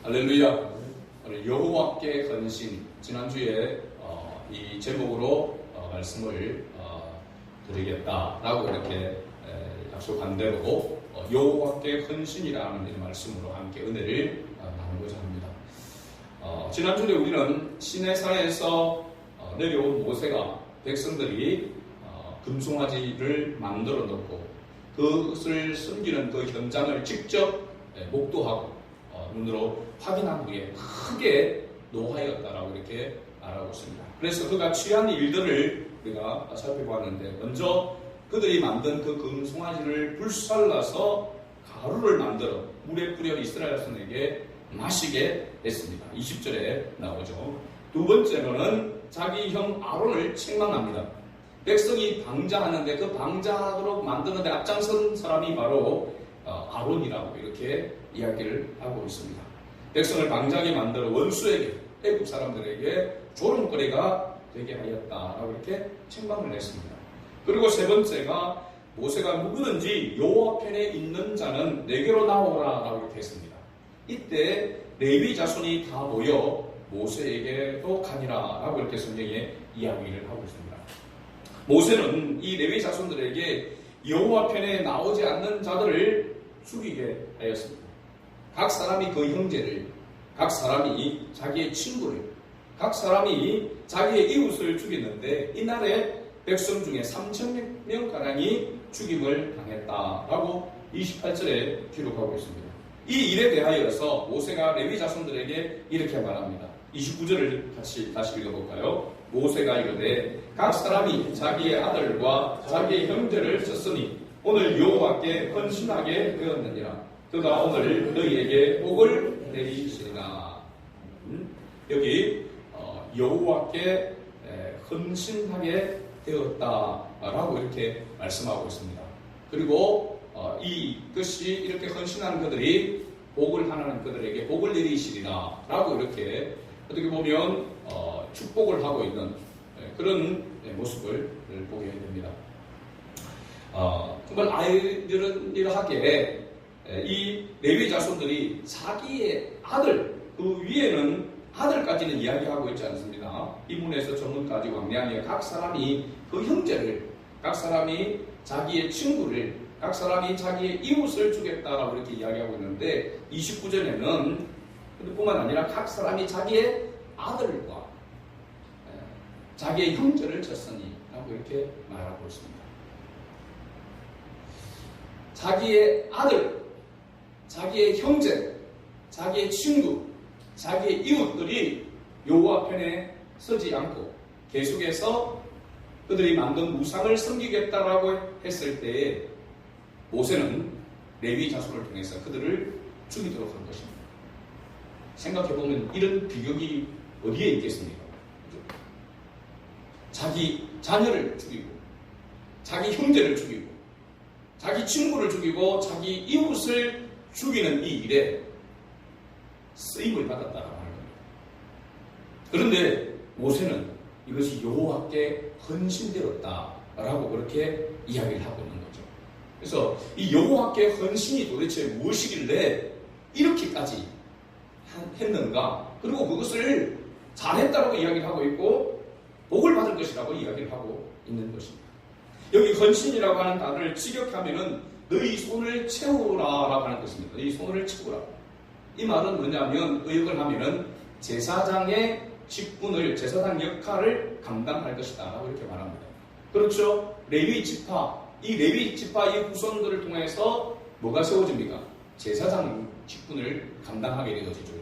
할렐루야. 오늘 여호와께 헌신, 지난주에 이 제목으로 말씀을 드리겠다라고 이렇게 약속한 대로 여호와께 헌신이라는 이 말씀으로 함께 은혜를 나누고자 합니다. 지난주에 우리는 시내산에서 내려온 모세가 백성들이 금송아지를 만들어 놓고 그것을 숨기는 그 현장을 직접 목도하고 눈으로 확인한 후에 크게 노하였다라고 이렇게 말하고 있습니다. 그래서 그가 취한 일들을 우리가 살펴봤는데, 먼저 그들이 만든 그 금송아지를 불살라서 가루를 만들어 물에 뿌려 이스라엘 자손에게 마시게 했습니다. 20절에 나오죠. 두 번째로는 자기 형 아론을 책망합니다. 백성이 방자하는데 그 방자하도록 만드는데 앞장선 사람이 바로 아론이라고 이렇게 이야기를 하고 있습니다. 백성을 방자하게 만들어 원수에게, 애국 사람들에게 조롱거리가 되게 하였다라고 이렇게 책망을 했습니다. 그리고 세 번째가 모세가 누구든지 여호와 편에 있는 자는 내게로 나오라라고 이렇게 했습니다. 이때 레위 자손이 다 모여 모세에게로 가니라라고 이렇게 성경에 이야기를 하고 있습니다. 모세는 이 레위 자손들에게 여호와 편에 나오지 않는 자들을 죽이게 하였습니다. 각 사람이 그 형제를, 각 사람이 자기의 친구를, 각 사람이 자기의 이웃을 죽였는데 이날에 백성 중에 3,000명가량이 죽임을 당했다라고 28절에 기록하고 있습니다. 이 일에 대하여서 모세가 레위 자손들에게 이렇게 말합니다. 29절을 다시 읽어볼까요? 모세가 이르되 각 사람이 자기의 아들과 자기의 형제를 쳤으니 오늘 여호와께 헌신하게 되었느니라. 그가 오늘 너희에게 복을 내리시리라. 여기 여호와께 헌신하게 되었다라고 이렇게 말씀하고 있습니다. 그리고 이것이 이렇게 헌신하는 그들이 복을 하나님 그들에게 복을 내리시리라 라고 이렇게 어떻게 보면 축복을 하고 있는 그런 모습을 보게 됩니다. 정말 아이러니하게 이 레위 자손들이 자기의 아들, 그 위에는 아들까지는 이야기하고 있지 않습니다. 이문에서 전문까지 왕래하며 각 사람이 그 형제를, 각 사람이 자기의 친구를, 각 사람이 자기의 이웃을 죽였다라고 이렇게 이야기하고 있는데 29절에는 뿐만 아니라 각 사람이 자기의 아들과 자기의 형제를 쳤으니 라고 이렇게 말하고 있습니다. 자기의 아들, 자기의 형제, 자기의 친구, 자기의 이웃들이 여호와 편에 서지 않고 계속해서 그들이 만든 우상을 섬기겠다라고 했을 때에 모세는 레위 자손을 통해서 그들을 죽이도록 한 것입니다. 생각해보면 이런 비극이 어디에 있겠습니까? 자기 자녀를 죽이고, 자기 형제를 죽이고, 자기 친구를 죽이고, 자기 이웃을 죽이는 이 일에 쓰임을 받았다고 하는 겁니다. 그런데 모세는 이것이 여호와께 헌신되었다라고 그렇게 이야기를 하고 있는 거죠. 그래서 이 여호와께 헌신이 도대체 무엇이길래 이렇게까지 했는가? 그리고 그것을 잘했다고 이야기를 하고 있고 복을 받을 것이라고 이야기를 하고 있는 것입니다. 여기 헌신이라고 하는 단어를 직역하면은 너희 손을 채우라라고 하는 것입니다. 너희 손을 채우라. 이 말은 뭐냐면 의역을 하면은 제사장의 직분을, 제사장 역할을 감당할 것이다 라고 이렇게 말합니다. 그렇죠? 레위 지파, 이 레위 지파의 후손들을 통해서 뭐가 세워집니까? 제사장 직분을 감당하게 되어지죠.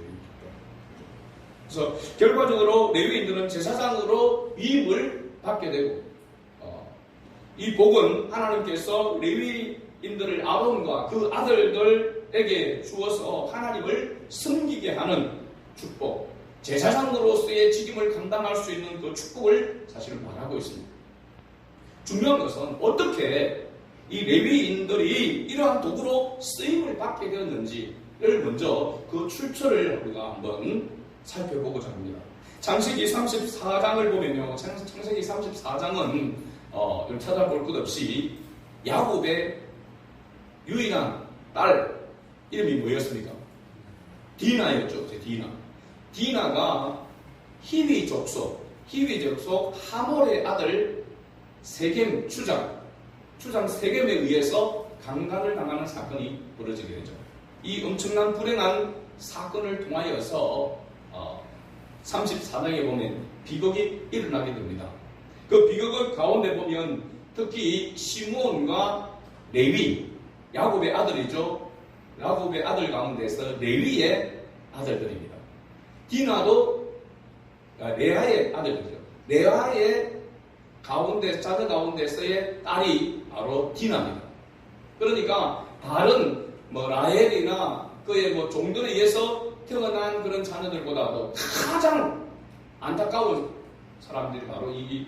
그래서 결과적으로 레위인들은 제사장으로 위임을 받게 되고 이 복은 하나님께서 레위인들을 아론과 그 아들들에게 주어서 하나님을 섬기게 하는 축복, 제사장으로서의 직임을 감당할 수 있는 그 축복을 사실은 말하고 있습니다. 중요한 것은 어떻게 이 레위인들이 이러한 도구로 쓰임을 받게 되었는지를 먼저 그 출처를 우리가 한번 살펴보고자 합니다. 창세기 34장을 보면요, 창세기 34장은 찾아볼 것 없이 야곱의 유일한 딸 이름이 뭐였습니까? 디나였죠. 디나. 디나가 히위 족속 하몰의 아들 세겜 주장 세겜에 의해서 강간을 당하는 사건이 벌어지게 되죠. 이 엄청난 불행한 사건을 통하여서 34장에 보면 비극이 일어나게 됩니다. 그 비극의 가운데 보면 특히 시므온과 레위, 야곱의 아들이죠. 야곱의 아들 가운데서 레위의 아들들입니다. 디나도 레아의 아들이죠. 레아의 자녀 가운데서의 딸이 바로 디나입니다. 그러니까 다른 라헬이나 그의 종들에 의해서 태어난 그런 자녀들보다도 가장 안타까운 사람들이 바로 이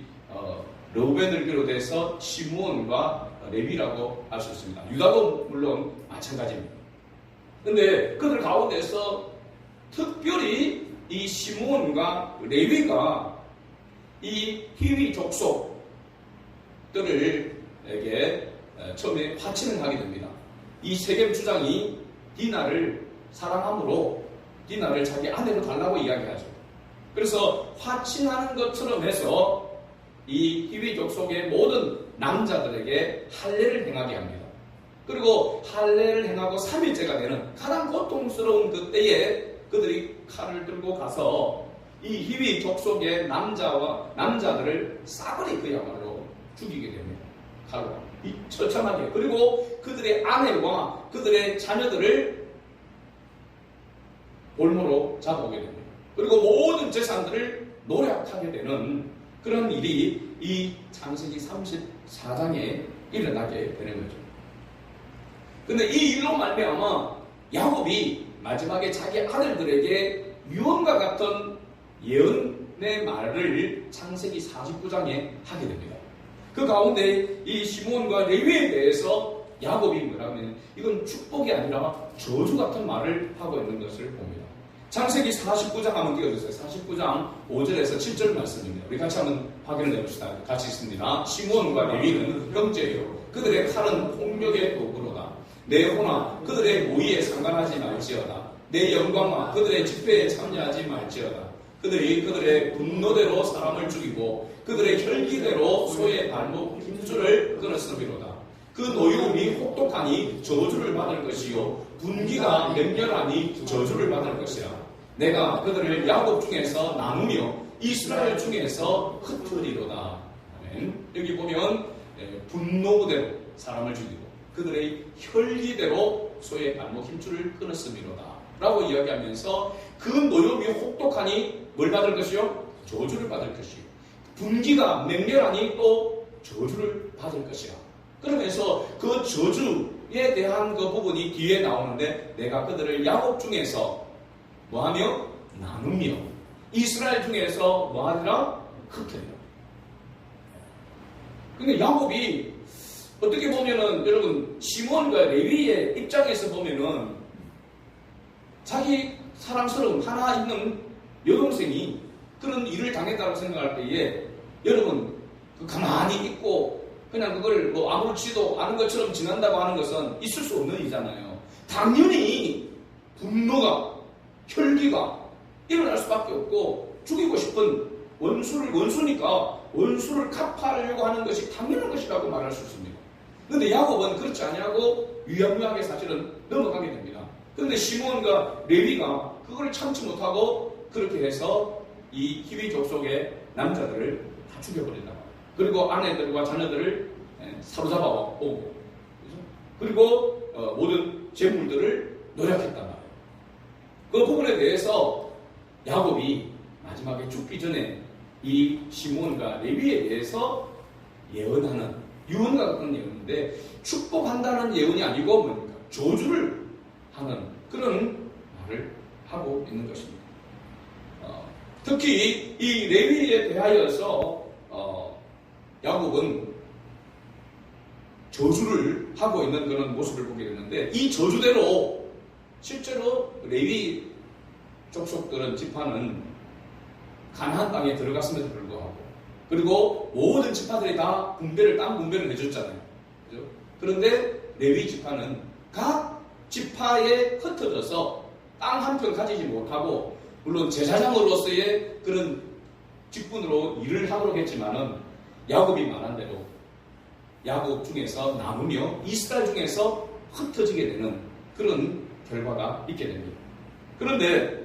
르우벤을 비롯해서 시므온과 레위라고 할 수 있습니다. 유다도 물론 마찬가지입니다. 근데 그들 가운데서 특별히 이 시므온과 레위가 이 히위 족속들에게 처음에 화친을 하게 됩니다. 이 세겜 주장이 디나를 사랑함으로 디나를 자기 아내로 달라고 이야기하죠. 그래서 화친하는 것처럼 해서 이 히위 족속의 모든 남자들에게 할례를 행하게 합니다. 그리고 할례를 행하고 3일째가 되는 가장 고통스러운 그때에 그들이 칼을 들고 가서 이 히위 족속의 남자들을 싸그리 그야말로 죽이게 됩니다. 칼로. 이 처참하게. 그리고 그들의 아내와 그들의 자녀들을 볼모로 잡아오게 됩니다. 그리고 모든 재산들을 노략하게 되는 그런 일이 이 창세기 34장에 일어나게 되는 거죠. 근데 이 일로 말미암아 야곱이 마지막에 자기 아들들에게 유언과 같은 예언의 말을 창세기 49장에 하게 됩니다. 그 가운데 이 시므온과 레위에 대해서 야곱이 뭐라면 이건 축복이 아니라 저주 같은 말을 하고 있는 것을 봅니다. 창세기 49장 한번 띄워주세요. 49장 5절에서 7절 말씀입니다. 우리 같이 한번 확인을 해봅시다. 같이 있습니다. 시므온과 레위는 형제요. 그들의 칼은 폭력의 도구로다. 내 호나 그들의 모의에 상관하지 말지어다. 내 영광과 그들의 집회에 참여하지 말지어다. 그들의 분노대로 사람을 죽이고 그들의 혈기대로 소의 발목 힘줄을 끊었으리로다. 그 노여움이 혹독하니 저주를 받을 것이요 분기가 맹렬하니 저주를 받을 것이라. 내가 그들을 야곱 중에서 나누며 이스라엘 중에서 흩으리로다. 아멘. 여기 보면 분노대로 사람을 죽이고 그들의 혈기대로 소의 발목 힘줄을 끊었음이로다 라고 이야기하면서 그 노여움이 혹독하니 뭘 받을 것이요? 저주를 받을 것이요 분기가 맹렬하니 또 저주를 받을 것이라. 그러면서 그 저주에 대한 그 부분이 뒤에 나오는데 내가 그들을 야곱 중에서 뭐하며? 나누며 이스라엘 중에서 뭐하리라? 흩으리라. 그러니까 야곱이 어떻게 보면은 여러분 시므온과 레위의 입장에서 보면은 자기 사랑스러운 하나 있는 여동생이 그런 일을 당했다고 생각할 때에 여러분 가만히 있고 그냥 그걸 아무렇지도 않은 것처럼 지난다고 하는 것은 있을 수 없는 일이잖아요. 당연히 분노가 혈기가 일어날 수밖에 없고 죽이고 싶은 원수니까 원수를 갚아하려고 하는 것이 당연한 것이라고 말할 수 있습니다. 그런데 야곱은 그렇지 아니하고 유야무하게 사실은 넘어가게 됩니다. 그런데 시므온과 레위가 그걸 참지 못하고 그렇게 해서 이 히위 족속의 남자들을 다 죽여버린다. 그리고 아내들과 자녀들을 사로잡아 오고 그리고 모든 재물들을 노력했단 말이에요. 그 부분에 대해서 야곱이 마지막에 죽기 전에 이 시므온과 레위에 대해서 예언하는 유언과 같은 예언인데 축복한다는 예언이 아니고 뭡니까? 저주를 하는 그런 말을 하고 있는 것입니다. 특히 이 레위에 대하여서 야곱은 저주를 하고 있는 그런 모습을 보게 되는데 이 저주대로 실제로 레위 족속들은 지파는 가나안 땅에 들어갔음에도 불구하고 그리고 모든 지파들이 다 땅 분배를 해줬잖아요. 그죠? 그런데 레위 지파는 각 지파에 흩어져서 땅 한 평 가지지 못하고 물론 제사장으로서의 그런 직분으로 일을 하도록 했지만은 야곱이 말한 대로 야곱 중에서 남으며 이스라엘 중에서 흩어지게 되는 그런 결과가 있게 됩니다. 그런데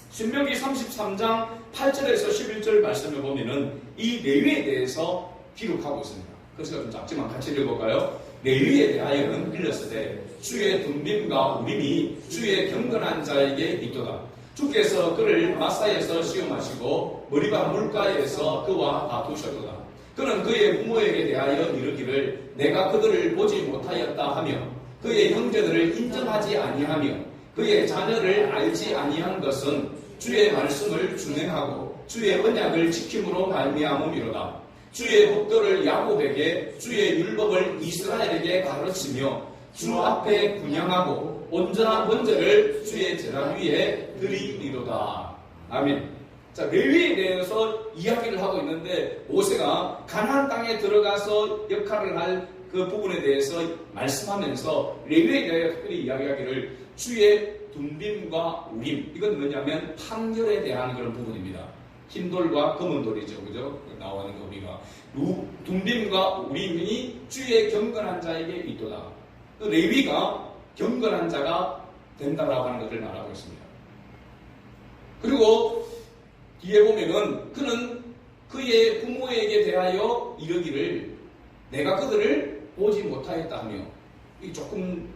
신명기 33장 8절에서 11절 말씀을 보면은 이 레위에 대해서 기록하고 있습니다. 그래서 좀 작지만 같이 읽어볼까요? 레위에 대하여는 일렀으되 주의 둠빔과 우림이 주의 경건한 자에게 있도다. 주께서 그를 마사에서 시험하시고 머리바 물가에서 그와 다투셨도다. 그는 그의 부모에게 대하여 이르기를 내가 그들을 보지 못하였다 하며 그의 형제들을 인정하지 아니하며 그의 자녀를 알지 아니한 것은 주의 말씀을 준행하고 주의 언약을 지킴으로 말미암음이로다. 주의 법도를 야곱에게 주의 율법을 이스라엘에게 가르치며 주 앞에 분향하고 온전한 번제를 주의 제단 위에 드리리로다. 아멘. 자, 레위에 대해서 이야기를 하고 있는데 모세가 가나안 땅에 들어가서 역할을 할 그 부분에 대해서 말씀하면서 레위에 대해 특별히 이야기하기를 주의 둠빔과 우림, 이건 뭐냐면 판결에 대한 그런 부분입니다. 흰돌과 검은돌이죠, 그죠? 나오는 거 우리가 둠빔과 우림이 주의 경건한 자에게 있도다. 레위가 경건한 자가 된다라고 하는 것을 말하고 있습니다. 그리고 뒤에 보면은 그는 그의 부모에게 대하여 이르기를 내가 그들을 보지 못하였다 하며, 이 조금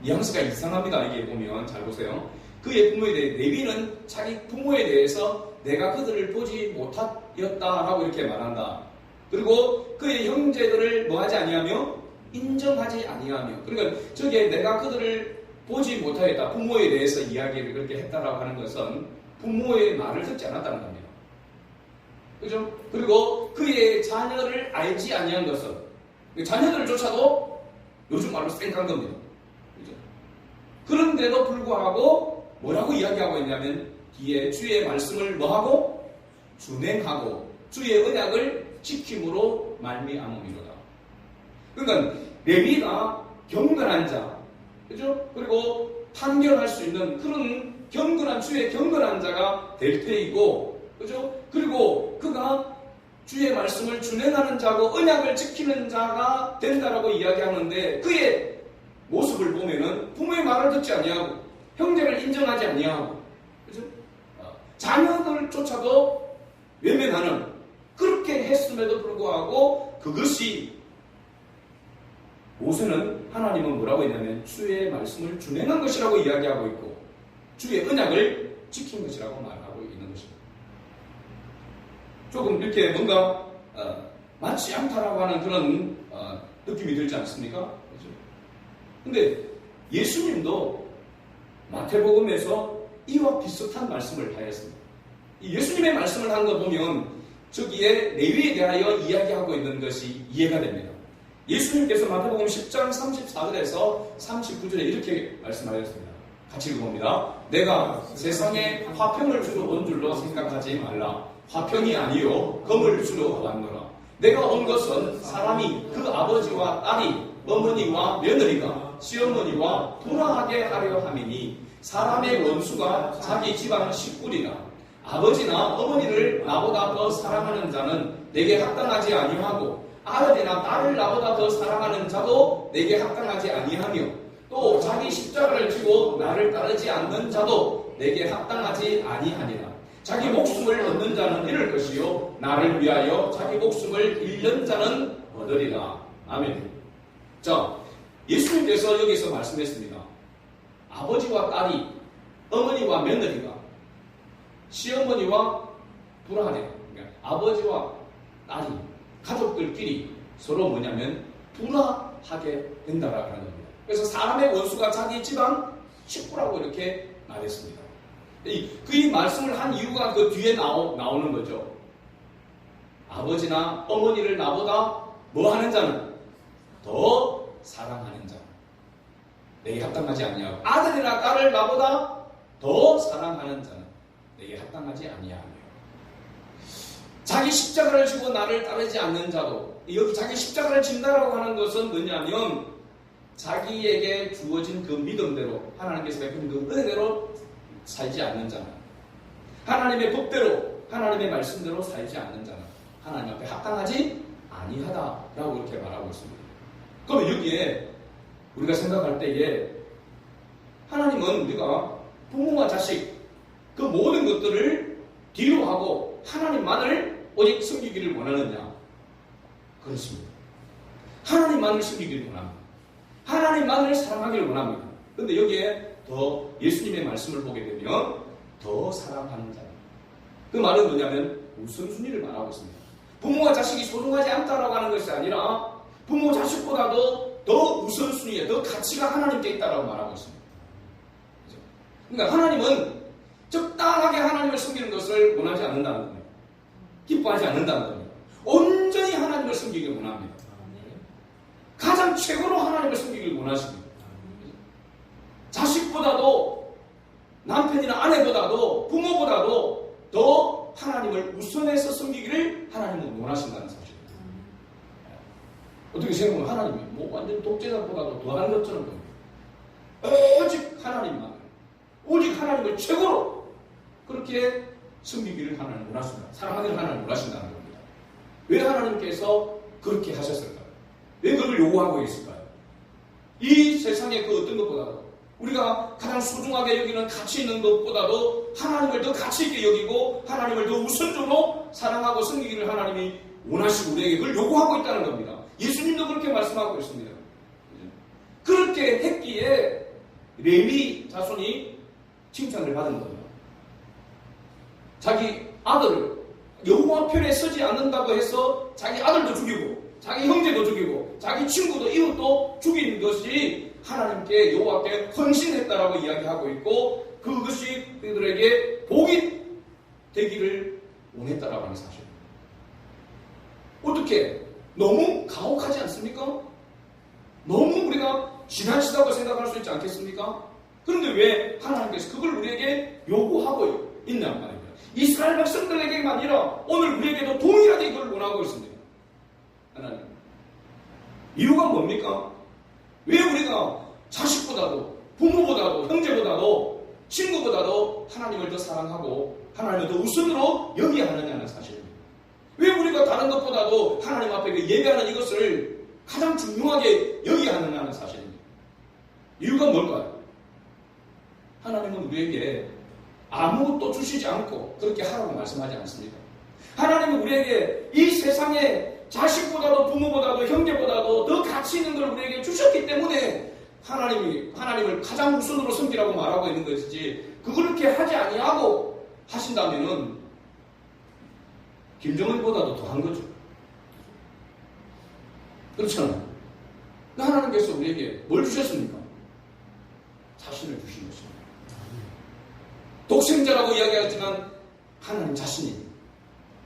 뉘앙스가 이상합니다. 이게 보면 잘 보세요. 그의 부모에 대해 레위는 자기 부모에 대해서 내가 그들을 보지 못하였다라고 이렇게 말한다. 그리고 그의 형제들을 뭐하지 아니하며 인정하지 아니하며, 그러니까 저기에 내가 그들을 보지 못하였다, 부모에 대해서 이야기를 그렇게 했다라고 하는 것은 부모의 말을 듣지 않았다는 겁니다. 그죠? 그리고 그의 자녀를 알지 아니한 것은, 자녀들조차도 요즘 말로 쌩깐 겁니다. 그죠? 그런데도 불구하고 뭐라고 이야기하고 있냐면 뒤에 주의 말씀을 뭐하고? 준행하고 주의 언약을 지킴으로 말미암음이로다. 그러니까 레위가 경건한 자, 그죠? 그리고 판결할 수 있는 그런 경건한 주의 경건한 자가 될 테이고, 그죠? 그리고 그가 주의 말씀을 준행하는 자고 언약을 지키는 자가 된다라고 이야기하는데 그의 모습을 보면은 부모의 말을 듣지 아니하고 형제를 인정하지 아니하고, 그죠? 자녀들조차도 외면하는, 그렇게 했음에도 불구하고 그것이 모세는 하나님은 뭐라고 했냐면 주의 말씀을 준행한 것이라고 이야기하고 있고 주의 언약을 지킨 것이라고 말하고 있는 것입니다. 조금 이렇게 뭔가 맞지 않다라고 하는 그런 느낌이 들지 않습니까? 그렇죠? 근데 예수님도 마태복음에서 이와 비슷한 말씀을 하였습니다. 이 예수님의 말씀을 한 거 보면 저기에 레위에 대하여 이야기하고 있는 것이 이해가 됩니다. 예수님께서 마태복음 10장 34절에서 39절에 이렇게 말씀하셨습니다. 같이 읽어봅니다. 내가 세상에 화평을 주러 온 줄로 생각하지 말라. 화평이 아니요 검을 주러 왔노라. 내가 온 것은 사람이 그 아버지와 딸이 어머니와 며느리가 시어머니와 불화하게 하려 함이니 사람의 원수가 자기 집안 식구리라. 아버지나 어머니를 나보다 더 사랑하는 자는 내게 합당하지 아니하고 아들이나 딸을 나보다 더 사랑하는 자도 내게 합당하지 아니하며 또 자기 십자가를 지고 나를 따르지 않는 자도 내게 합당하지 아니하니라. 자기 목숨을 얻는 자는 잃을 것이요 나를 위하여 자기 목숨을 잃는 자는 얻으리라. 아멘. 자, 예수님께서 여기서 말씀했습니다. 아버지와 딸이, 어머니와 며느리가, 시어머니와 불화하네. 그러니까 아버지와 딸이, 가족들끼리 서로 뭐냐면 불화하게 된다라고 하는 겁니다. 그래서 사람의 원수가 자기 집안 식구라고 이렇게 말했습니다. 그 말씀을 한 이유가 그 뒤에 나오는 거죠. 아버지나 어머니를 나보다 뭐 하는 자는 더 사랑하는 자, 내게 합당하지 아니하고 아들이나 딸을 나보다 더 사랑하는 자는 내게 합당하지 아니하며 자기 십자가를 지고 나를 따르지 않는 자도, 여기 자기 십자가를 진다라고 하는 것은 뭐냐면 자기에게 주어진 그 믿음대로 하나님께서 베푼 그 은혜대로 살지 않는 자는, 하나님의 법대로 하나님의 말씀대로 살지 않는 자는 하나님 앞에 합당하지 아니하다라고 이렇게 말하고 있습니다. 그러면 여기에 우리가 생각할 때에 하나님은 우리가 부모와 자식 그 모든 것들을 뒤로 하고 하나님만을 오직 섬기기를 원하느냐? 그렇습니다. 하나님만을 섬기기를 원합니다. 하나님만을 사랑하기를 원합니다. 그런데 여기에 더 예수님의 말씀을 보게 되면 더 사랑하는 자. 그 말은 뭐냐면 우선순위를 말하고 있습니다. 부모와 자식이 소중하지 않다라고 하는 것이 아니라 부모 자식보다도 더 우선순위에 더 가치가 하나님께 있다라고 말하고 있습니다. 그러니까 하나님은 적당하게 하나님을 섬기는 것을 원하지 않는다는 겁니다. 기뻐하지 않는다는 겁니다. 온전히 하나님을 섬기길 원합니다. 가장 최고로 하나님을 섬기길 원하십니다. 자식보다도 남편이나 아내보다도 부모보다도 더 하나님을 우선해서 섬기기를 하나님은 원하신다는 사실입니다. 어떻게 생각하면 하나님이 뭐 완전 독재자보다도 더한 것처럼 보입니다. 오직 하나님만, 오직 하나님을 최고로 그렇게 섬기기를 하나님 원하십니다. 사랑하기를 하나님 원하신다는 겁니다. 왜 하나님께서 그렇게 하셨을까요? 왜 그걸 요구하고 있을까요? 이 세상의 그 어떤 것보다도 우리가 가장 소중하게 여기는 가치 있는 것보다도 하나님을 더 가치 있게 여기고 하나님을 더 우선적으로 사랑하고 섬기기를 하나님이 원하시고 우리에게 그걸 요구하고 있다는 겁니다. 예수님도 그렇게 말씀하고 있습니다. 그렇게 했기에 레위 자손이 칭찬을 받은 겁니다. 자기 아들을 여호와 편에 서지 않는다고 해서 자기 아들도 죽이고 자기 형제도 죽이고 자기 친구도 이웃도 죽인 것이 하나님께 여호와께 헌신했다라고 이야기하고 있고 그것이 그들에게 복이 되기를 원했다라고 하는 사실입니다. 어떻게? 너무 가혹하지 않습니까? 너무 우리가 지나치다고 생각할 수 있지 않겠습니까? 그런데 왜 하나님께서 그걸 우리에게 요구하고 있냐 말입니다. 이스라엘 백성들에게만 아니라 오늘 우리에게도 동일하게 이걸 원하고 있습니다. 하나님. 이유가 뭡니까? 왜 우리가 자식보다도 부모보다도 형제보다도 친구보다도 하나님을 더 사랑하고 하나님을 더 우선으로 여기야 하느냐는 사실입니다. 왜 우리가 다른 것보다도 하나님 앞에 예배하는 이것을 가장 중요하게 여기야 하느냐는 사실입니다. 이유가 뭘까요? 하나님은 우리에게 아무것도 주시지 않고 그렇게 하라고 말씀하지 않습니다. 하나님은 우리에게 이 세상에 자식보다도 부모보다도 형제보다도 더 가치 있는 걸 우리에게 주셨기 때문에 하나님을 가장 우선으로 섬기라고 말하고 있는 것이지 그렇게 하지 아니하고 하신다면은 김정은보다도 더한 거죠. 그렇잖아요. 하나님께서 우리에게 뭘 주셨습니까? 자신을 주신 것입니다. 독생자라고 이야기하지만 하나님 자신이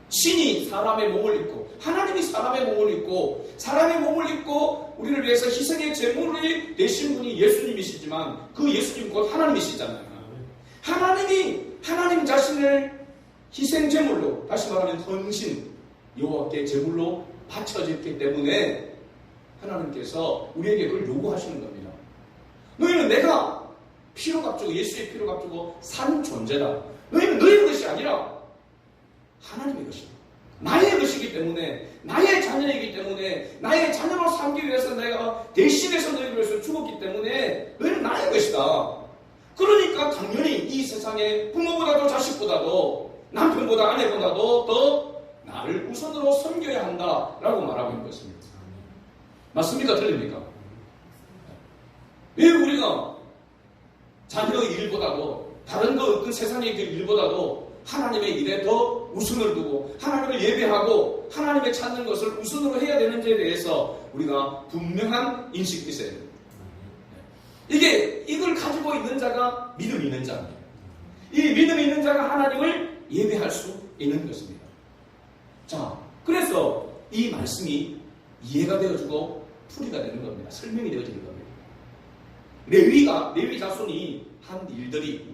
신이 사람의 몸을 입고 하나님이 사람의 몸을 입고 사람의 몸을 입고 우리를 위해서 희생의 제물이 되신 분이 예수님이시지만 그 예수님 곧 하나님이시잖아요. 하나님 자신을 희생 제물로 다시 말하면 헌신 여호와께 제물로 바쳐졌기 때문에 하나님께서 우리에게 그걸 요구하시는 겁니다. 너희는 내가 피로 값주고 예수의 피로 값주고 산 존재다. 너희는 너희 것이 아니라 하나님의 것이다. 나의 것이기 때문에 나의 자녀이기 때문에 나의 자녀로 삼기 위해서 내가 대신해서 너희를 위해서 죽었기 때문에 너희는 나의 것이다. 그러니까 당연히 이 세상에 부모보다도 자식보다도 남편보다 아내보다도 더 나를 우선으로 섬겨야 한다라고 말하고 있는 것입니다. 맞습니까? 틀립니까? 왜 우리가 자녀의 일보다도 다른 어떤 세상의 그 일보다도 하나님의 일에 더 우선을 두고 하나님을 예배하고 하나님의 찾는 것을 우선으로 해야 되는지에 대해서 우리가 분명한 인식이 있어야 됩니다. 이걸 가지고 있는 자가 믿음이 있는 자입니다. 이 믿음이 있는 자가 하나님을 예배할 수 있는 것입니다. 자, 그래서 이 말씀이 이해가 되어지고 풀이가 되는 겁니다. 설명이 되어지는 겁니다. 레위 자손이 한 일들이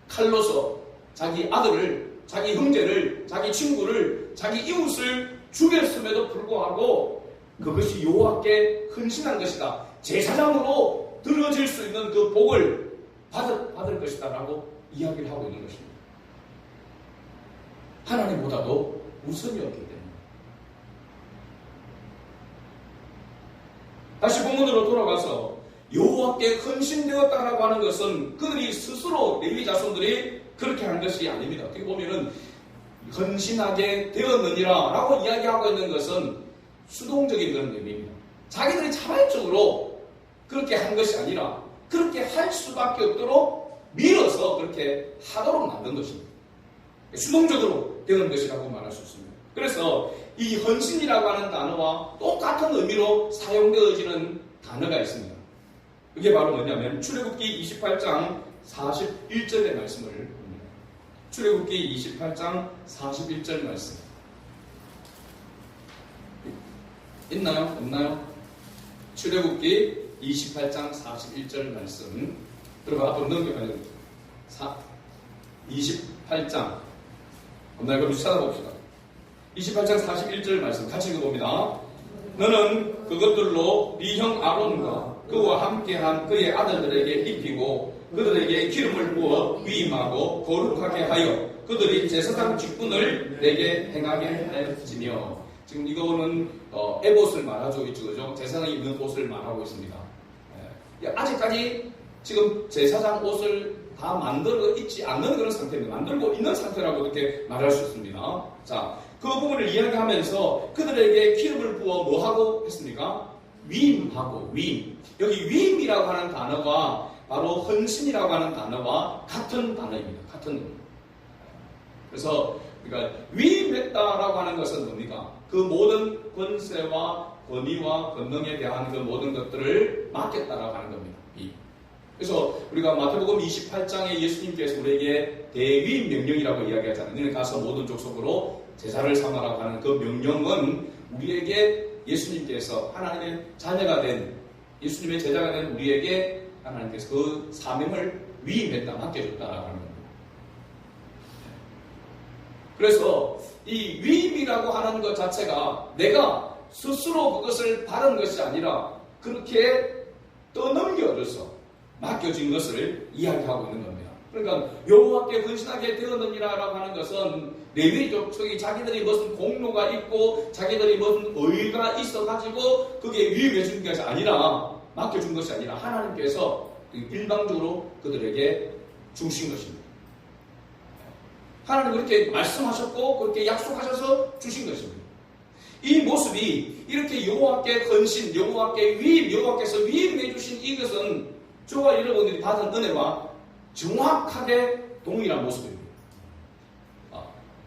칼로서 자기 아들을, 자기 형제를, 자기 친구를, 자기 이웃을 죽였음에도 불구하고 그것이 여호와께 헌신한 것이다. 제사장으로 들어질 수 있는 그 복을 받을 것이다 라고 이야기를 하고 있는 것입니다. 하나님보다도 우선이었기 때문에. 다시 본문으로 돌아가서 여호와께 헌신되었다라고 하는 것은 그들이 스스로 레위 자손들이 그렇게 한 것이 아닙니다. 어떻게 보면은 헌신하게 되었느니라 라고 이야기하고 있는 것은 수동적인 그런 의미입니다. 자기들이 자발적으로 그렇게 한 것이 아니라 그렇게 할 수밖에 없도록 밀어서 그렇게 하도록 만든 것입니다. 수동적으로 되는 것이라고 말할 수 있습니다. 그래서 이 헌신이라고 하는 단어와 똑같은 의미로 사용되어지는 단어가 있습니다. 그게 바로 뭐냐면 출애굽기 28장 41절의 말씀을 봅니다. 출애굽기 28장 41절 말씀 있나요? 없나요? 출애굽기 28장 41절 말씀 들어가 앞으로 넘겨가야 됩니다. 28장 없나요? 그럼 찾아봅시다. 28장 41절 말씀 같이 읽어봅니다. 너는 그것들로 네 형 아론과 그와 함께한 그의 아들들에게 입히고 그들에게 기름을 부어 위임하고 거룩하게 하여 그들이 제사장 직분을 내게 행하게 하였으며. 지금 이거는 에봇을 말하죠. 그죠? 제사장이 입는 옷을 말하고 있습니다. 아직까지 지금 제사장 옷을 다 만들어 있지 않는 그런 상태입니다. 만들고 있는 상태라고 이렇게 말할 수 있습니다. 자, 그 부분을 이야기하면서 그들에게 기름을 부어 뭐하고 했습니까? 위임하고 위임. 여기 위임이라고 하는 단어가 바로 헌신이라고 하는 단어와 같은 단어입니다. 같은 단어. 그래서 그러니까 위임했다라고 하는 것은 뭡니까? 그 모든 권세와 권위와 권능에 대한 그 모든 것들을 맡겼다라고 하는 겁니다. 그래서 우리가 마태복음 28장에 예수님께서 우리에게 대위임 명령이라고 이야기하잖아요. 너는 가서 모든 족속으로 제자를 삼아라고 하는 그 명령은 우리에게 예수님께서 하나님의 자녀가 된 예수님의 제자가 된 우리에게 하나님께서 그 사명을 위임했다, 맡겨줬다라고 하는 겁니다. 그래서 이 위임이라고 하는 것 자체가 내가 스스로 그것을 바른 것이 아니라 그렇게 떠넘겨줘서 맡겨진 것을 이야기하고 있는 겁니다. 그러니까 여호와께 헌신하게 되었느니라라고 하는 것은 레위 족속이 자기들이 무슨 공로가 있고 자기들이 무슨 의의가 있어가지고 그게 위임해 준 것이 아니라 맡겨준 것이 아니라 하나님께서 일방적으로 그들에게 주신 것입니다. 하나님 그렇게 말씀하셨고 그렇게 약속하셔서 주신 것입니다. 이 모습이 이렇게 여호와께 헌신, 여호와께 위임, 여호와께서 위임해 주신 이것은 저와 여러분들이 받은 은혜와 정확하게 동일한 모습입니다.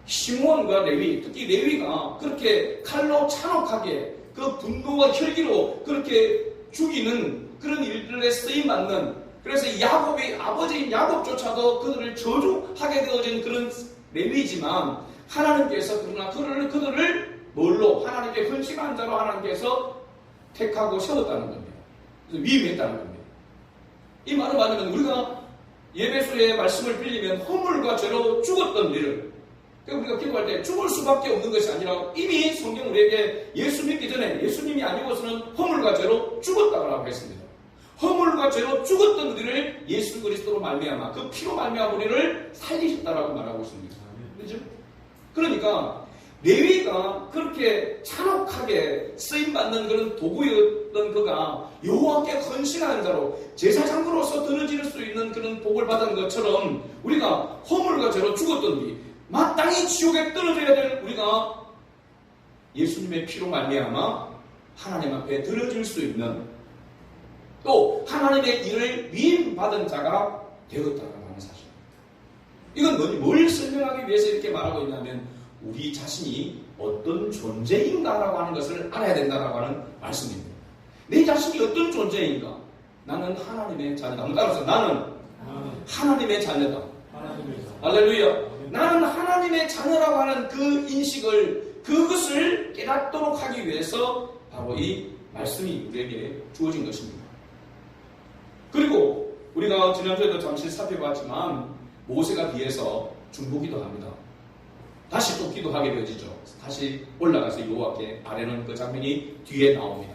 시므온과 레위, 특히 레위가 그렇게 칼로 잔혹하게 그 분노와 혈기로 그렇게 죽이는 그런 일들에 쓰임받는, 그래서 야곱의 아버지인 야곱조차도 그들을 저주하게 되어진 그런 레위지만 하나님께서 그러나 그들을 뭘로? 하나님께 헌신한 자로 하나님께서 택하고 세웠다는 겁니다. 그래서 위임했다는 겁니다. 이 말을 받으면 우리가 예배소의 말씀을 빌리면 허물과 죄로 죽었던 일을, 그러니까 우리가 기도할 때 죽을 수밖에 없는 것이 아니라 이미 성경 우리에게 예수 믿기 전에 예수님이 아니고서는 허물과 죄로 죽었다고 했습니다. 허물과 죄로 죽었던 우리를 예수 그리스도로 말미암아 그 피로 말미암아 우리를 살리셨다라고 말하고 있습니다. 그렇죠? 그러니까 레위가 그렇게 잔혹하게 쓰임받는 그런 도구였던 그가 여호와께 헌신하는 자로 제사장으로서 드러질 수 있는 그런 복을 받은 것처럼 우리가 허물과 죄로 죽었던 뒤 마땅히 지옥에 떨어져야 될 우리가 예수님의 피로 말미암아 하나님 앞에 드러질 수 있는, 또 하나님의 일을 위임받은 자가 되었다고 하는 사실입니다. 이건 뭘 설명하기 위해서 이렇게 말하고 있냐면 우리 자신이 어떤 존재인가라고 하는 것을 알아야 된다라고 하는 말씀입니다. 내 자신이 어떤 존재인가? 나는 하나님의 자녀다. 따라서 나는 하나님의 자녀다. 할렐루야. 나는 하나님의 자녀라고 하는 그 인식을, 그것을 깨닫도록 하기 위해서 바로 이 말씀이 우리에게 주어진 것입니다. 그리고 우리가 지난주에도 잠시 살펴봤지만 모세가 뒤에서 중보기도 합니다. 다시 또 기도하게 되어지죠. 다시 올라가서 여호와께 아뢰는 그 장면이 뒤에 나옵니다.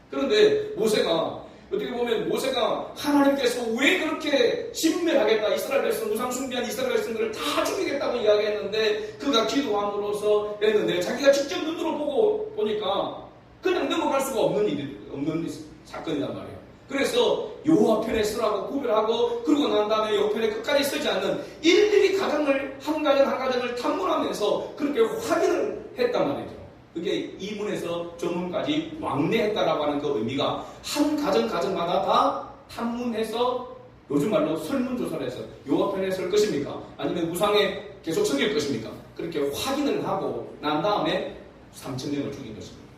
그런데 모세가 어떻게 보면 모세가 하나님께서 왜 그렇게 진멸하겠다, 이스라엘 백성, 우상 숭배한 이스라엘 백성들을 다 죽이겠다고 이야기했는데 그가 기도함으로써 했는데 자기가 직접 눈으로 보니까 그냥 넘어갈 수가 없는 사건이란 말이에요. 그래서 여호와 편에 서라고 구별하고 그러고 난 다음에 여호와 편에 끝까지 서지 않는 일일이 한 가정을 탐문하면서 그렇게 확인을 했단 말이죠. 그게 이문에서 저문까지 왕래했다라고 하는 그 의미가 한 가정마다 다 탐문해서 요즘 말로 설문조사를 해서 여호와 편에 설 것입니까? 아니면 우상에 계속 섬길 것입니까? 그렇게 확인을 하고 난 다음에 3,000명을 죽인 것입니다.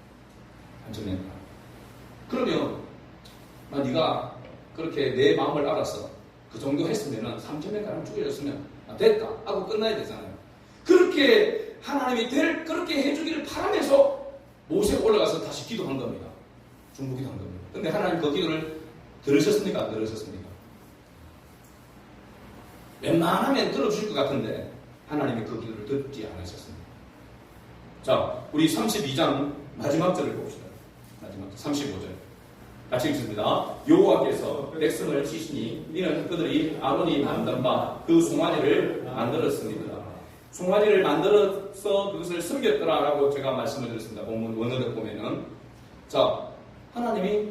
3,000명. 그러면 네가 그렇게 내 마음을 알아서 그 정도 했으면 3,000명가량 죽여줬으면 됐다 하고 끝나야 되잖아요. 그렇게 하나님이 그렇게 해주기를 바라면서 모세가 올라가서 다시 기도한 겁니다. 중보기도한 겁니다. 근데 하나님 그 기도를 들으셨습니까? 안 들으셨습니까? 웬만하면 들어주실 것 같은데 하나님이 그 기도를 듣지 않으셨습니다. 자, 우리 32장 마지막 절을 봅시다. 마지막 35절. 같이 읽습니다. 여호와께서 백성을 치시니 이는 그들이 아론이 만든 바 그 송아지를 만들었습니다. 송아지를 만들어서 그것을 섬겼더라라고 제가 말씀을 드렸습니다. 본문 원어를 보면은, 자, 하나님이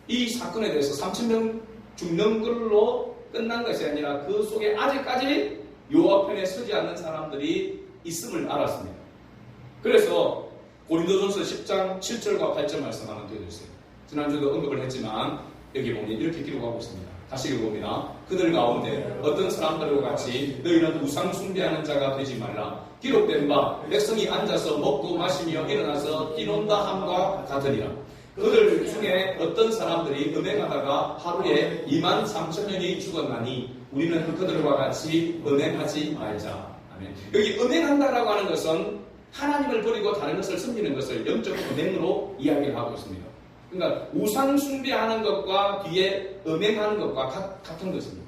이 사건에 대해서 3,000명 죽는 걸로 끝난 것이 아니라 그 속에 아직까지 여호와 편에 서지 않는 사람들이 있음을 알았습니다. 그래서 고린도전서 10장 7절과 8절 말씀 하나 띄워주세요. 지난주도 언급을 했지만 여기 보면 이렇게 기록하고 있습니다. 다시 읽어봅니다. 그들 가운데 어떤 사람들과 같이 너희는 우상 숭배하는 자가 되지 말라. 기록된 바 백성이 앉아서 먹고 마시며 일어나서 뛰논다 함과 같으니라. 그들 중에 어떤 사람들이 음행하다가 하루에 23,000명이 죽었나니 우리는 그들과 같이 음행하지 말자. 아멘. 여기 음행한다라고 하는 것은 하나님을 버리고 다른 것을 섬기는 것을 영적 음행으로 이야기를 하고 있습니다. 그러니까 우상 숭배하는 것과 뒤에 음행하는 것과 같은 것입니다.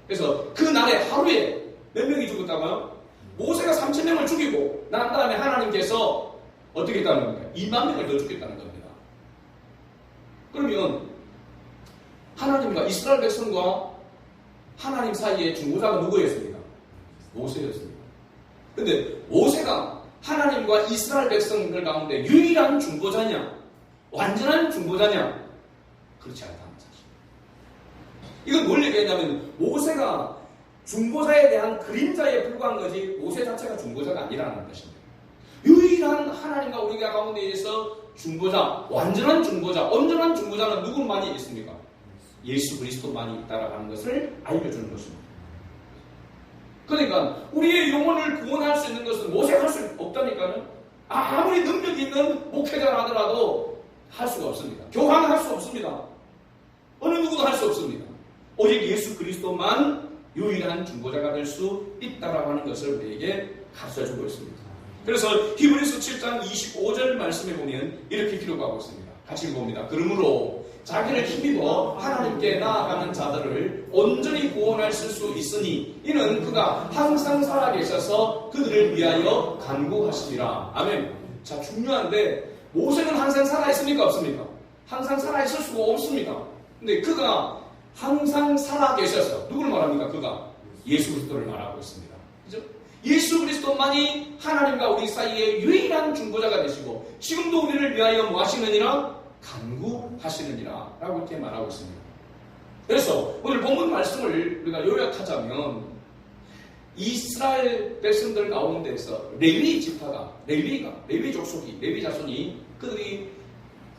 그래서 그 날에 하루에 몇 명이 죽었다고요? 모세가 3,000명을 죽이고 난 다음에 하나님께서 어떻게 했다는 겁니까? 2만 명을 더 죽였다는 겁니다. 그러면 하나님과 이스라엘 백성과 하나님 사이의 중보자가 누구였습니까? 모세였습니다. 근데 모세가 하나님과 이스라엘 백성들 가운데 유일한 중보자냐? 완전한 중보자냐? 그렇지 않다는 사실. 이건 뭘 얘기했냐면 모세가 중보자에 대한 그림자에 불과한 거지 모세 자체가 중보자가 아니라는 것입니다. 유일한 하나님과 우리가 가운데에서 중보자, 완전한 중보자, 온전한 중보자는 누구만이 있습니까? 예수 그리스도만이 있다라고 하는 것을 알려주는 것입니다. 그러니까 우리의 영혼을 구원할 수 있는 것은 모세가 할 수 없다니까요. 아무리 능력 있는 목회자라 하더라도 할 수가 없습니다. 교황은 할 수 없습니다. 어느 누구도 할 수 없습니다. 오직 예수 그리스도만 유일한 중보자가 될 수 있다라고 하는 것을 우리에게 가르쳐주고 있습니다. 그래서 히브리서 7장 25절 말씀에 보면 이렇게 기록하고 있습니다. 같이 읽어봅니다. 그러므로 자기를 힘입어 하나님께 나아가는 자들을 온전히 구원하실 수 있으니 이는 그가 항상 살아계셔서 그들을 위하여 간구하시리라. 아멘. 자, 중요한데 모세는 항상 살아있습니까? 없습니까? 항상 살아있을 수가 없습니다. 근데 그가 항상 살아계셔서 누구를 말합니까? 그가 예수 그리스도를 말하고 있습니다. 그죠? 예수 그리스도만이 하나님과 우리 사이에 유일한 중보자가 되시고 지금도 우리를 위하여 뭐 하시느니라? 간구하시느니라 라고 이렇게 말하고 있습니다. 그래서 오늘 본문 말씀을 우리가 요약하자면 이스라엘 백성들 가운데서 레위 지파가 레위 족속이 레위 자손이 그들이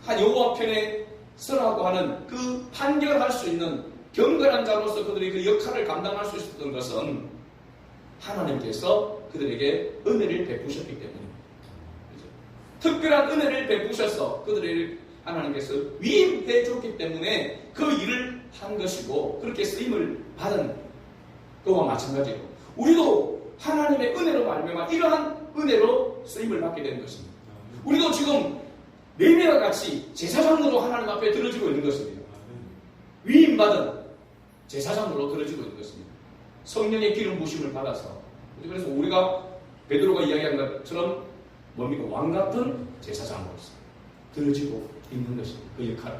한 여호와 편에 서라고 하는 그 판결할 수 있는 경건한 자로서 그들이 그 역할을 감당할 수 있었던 것은 하나님께서 그들에게 은혜를 베푸셨기 때문입니다. 그렇죠? 특별한 은혜를 베푸셔서 그들을 하나님께서 위임해 줬기 때문에 그 일을 한 것이고 그렇게 쓰임을 받은 그와 마찬가지로 우리도 하나님의 은혜로 말미암아 이러한 은혜로 쓰임을 받게 되는 것입니다. 우리도 지금 레위와 같이 제사장으로 하나님 앞에 들어지고 있는 것입니다. 위임받은 제사장으로 들어지고 있는 것입니다. 성령의 기름 부심을 받아서 그래서 우리가 베드로가 이야기한 것처럼 뭡니까? 왕 같은 제사장으로서 들어지고 있는 것입니다. 그 역할을.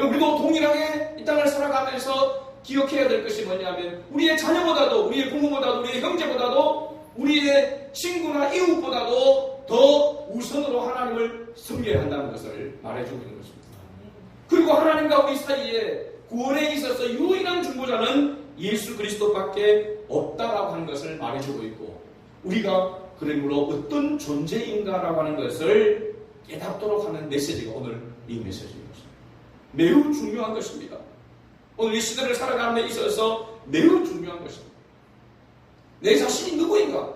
우리도 동일하게 이 땅을 살아가면서 기억해야 될 것이 뭐냐면 우리의 자녀보다도 우리의 부모보다도 우리의 형제보다도 우리의 친구나 이웃보다도 더 우선으로 하나님을 섬겨야 한다는 것을 말해주고 있는 것입니다. 그리고 하나님과 우리 사이에 구원에 있어서 유일한 중보자는 예수 그리스도밖에 없다라고 하는 것을 말해주고 있고 우리가 그러므로 어떤 존재인가라고 하는 것을 깨닫도록 하는 메시지가 오늘 이 메시지입니다. 매우 중요한 것입니다. 오늘 이 시대를 살아가는 데 있어서 매우 중요한 것입니다. 내 자신이 누구인가?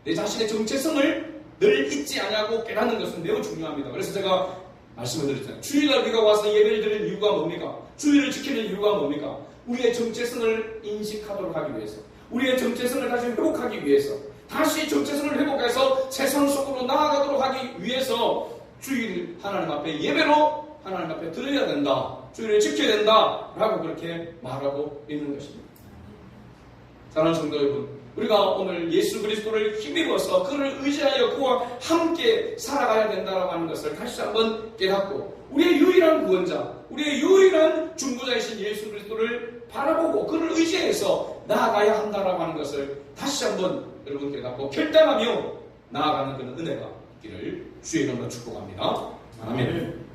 내 자신의 정체성을 늘 잊지 않냐고 깨닫는 것은 매우 중요합니다. 그래서 제가 말씀을 드렸잖아요. 주일날 우리가 와서 예배를 드리는 이유가 뭡니까? 주일을 지키는 이유가 뭡니까? 우리의 정체성을 인식하도록 하기 위해서, 우리의 정체성을 다시 회복하기 위해서, 다시 정체성을 회복해서 세상 속으로 나아가도록 하기 위해서 주일 하나님 앞에 예배로 하나님 앞에 드려야 된다. 주일을 지켜야 된다. 라고 그렇게 말하고 있는 것입니다. 사랑하는 성도 여러분, 우리가 오늘 예수 그리스도를 힘입어서 그를 의지하여 그와 함께 살아가야 된다고 하는 것을 다시 한번 깨닫고 우리의 유일한 구원자, 우리의 유일한 중보자이신 예수 그리스도를 바라보고 그를 의지해서 나아가야 한다고 하는 것을 다시 한번 여러분 깨닫고 결단하며 나아가는 그런 은혜가 있기를 주의 이름으로 축복합니다. 아멘.